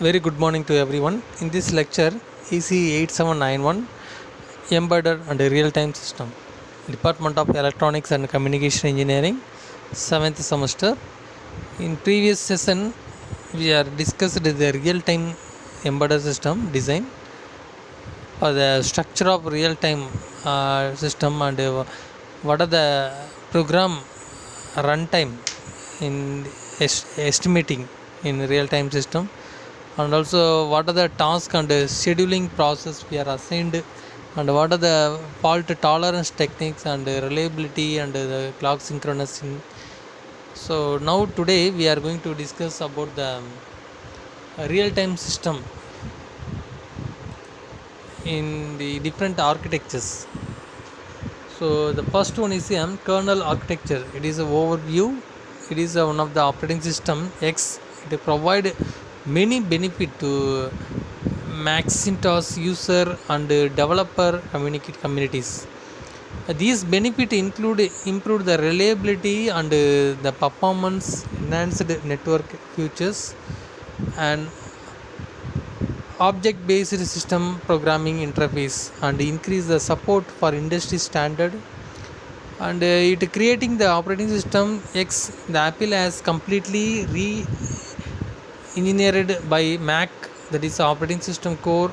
Very good morning to everyone. In this lecture, EC8791 Embedded and Real Time System, Department of Electronics and Communication Engineering, 7th semester. In previous session, we are discussed the real time embedded system design or the structure of real time system and what are the program runtime in estimating in real time system, and also what are the task and scheduling process we are assigned, and what are the fault tolerance techniques and reliability and the clock synchronizing. So now today we are going to discuss about the real time system in the different architectures. So the first one is kernel architecture. It is an overview. It is one of the operating system X. It provide many benefit to Macintosh user and developer communities. These benefits include improve the reliability and the performance, enhanced network features, and object-based system programming interface, and increase the support for industry standard. And it creating the operating system X. The Apple has completely re-engineered by Mac, that is operating system core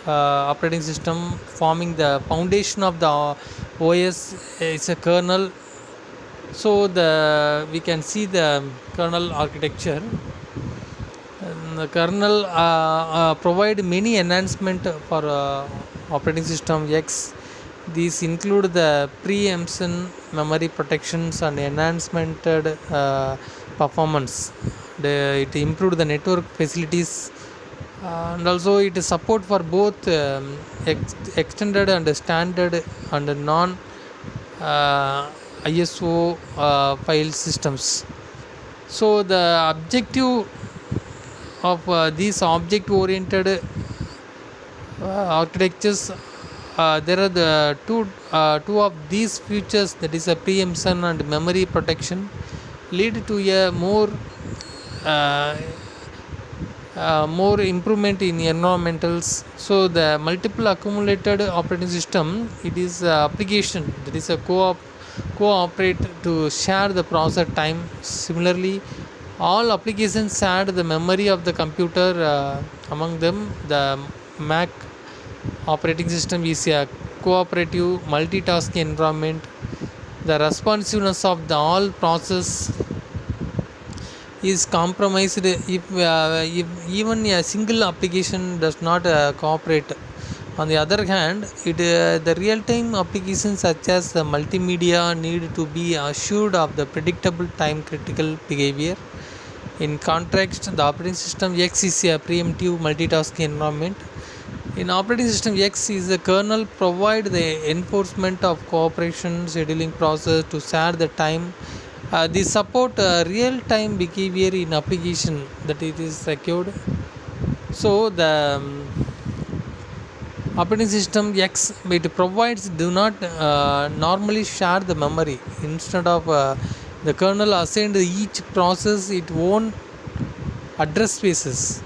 operating system forming the foundation of the OS. Is a kernel. So we can see the kernel architecture. And the kernel provide many enhancement for operating system X. These include the preemption, memory protections, and enhancement performance. It improved the network facilities, and also it is support for both extended and standard and non ISO file systems. So the objective of these object oriented architectures, there are the two of these features, that is a preemption and memory protection, lead to a uh, more improvement in environmentals. So the multiple accumulated operating system, it is application that is a cooperate to share the processor time. Similarly, all applications share the memory of the computer. Among them, the Mac operating system is a cooperative multitasking environment. The responsiveness of the all process is compromised if even a single application does not cooperate. On the other hand, the real-time applications such as the multimedia need to be assured of the predictable time-critical behavior. In contrast, the operating system X is a preemptive multitasking environment. In operating system X, is the kernel provide the enforcement of cooperation scheduling process to share the time. They support real-time behavior in application that it is secured. So the operating system X, it provides do not normally share the memory. Instead of the kernel assigned each process its own address spaces,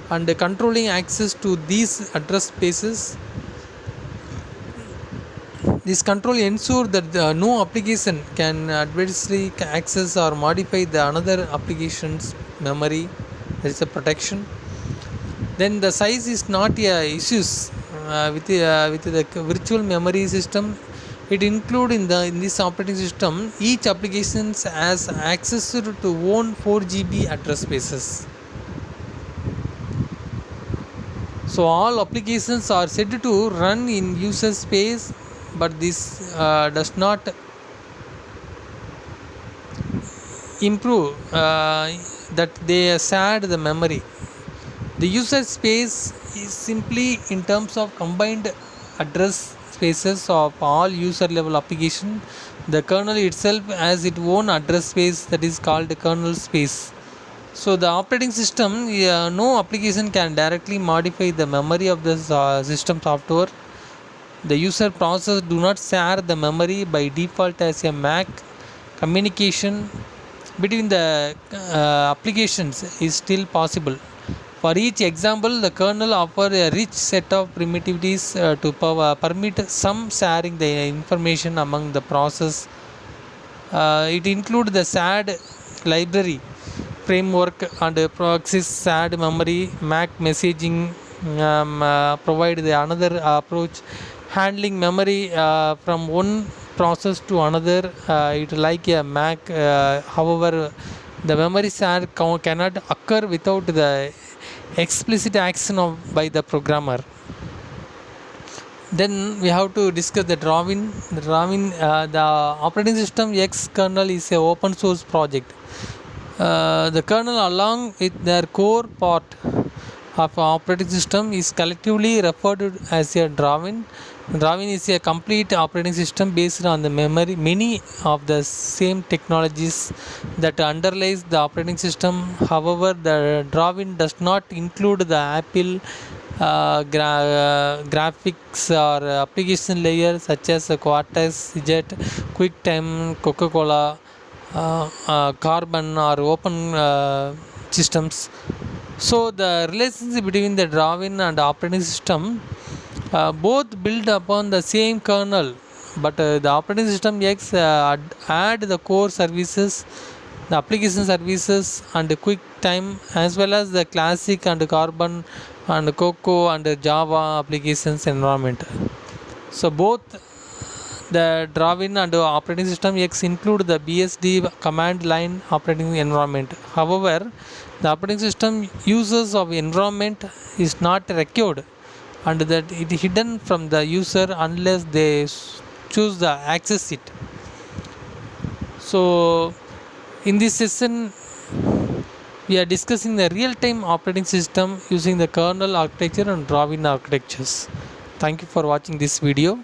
and controlling access to these address spaces. This control ensures that no application can adversely access or modify the another application's memory. There is a protection. Then the size is not a issues with the virtual memory system. It include in this operating system each application has access to own 4 GB address spaces. So all applications are said to run in user space, but this does not improve that they shared the memory. The user space is simply in terms of combined address spaces of all user level application. The kernel itself has its own address space that is called kernel space. So the operating system, no application can directly modify the memory of the system software. The user process do not share the memory by default as a Mac communication between the applications is still possible. For each example, the kernel offers a rich set of primitives to permit some sharing the information among the process. It includes the SAD library framework and proxies SAD memory, Mac messaging provide the another approach, handling memory from one process to another. It like a Mac. However, the memory share cannot occur without the explicit action by the programmer. Then we have to discuss the drawing. The operating system X kernel is a open source project. The kernel, along with their core part of operating system, is collectively referred to as a drawing. Drawing is a complete operating system based on the memory, many of the same technologies that underlies the operating system. However, the drawing does not include the Apple graphics or application layers such as Cortesm3, QuickTime, Coca-Cola, Carbon or open systems. So the relationship between the drawing and operating system both build upon the same kernel, but the operating system X add the core services, the application services and the quick time, as well as the classic and Carbon and Cocoa and Java applications environment. So both the drawing and operating system X include the BSD command line operating environment. However, the operating system users of environment is not required and that it is hidden from the user unless they choose the access it. So in this session we are discussing the real-time operating system using the kernel architecture and drawing architectures. Thank you for watching this video.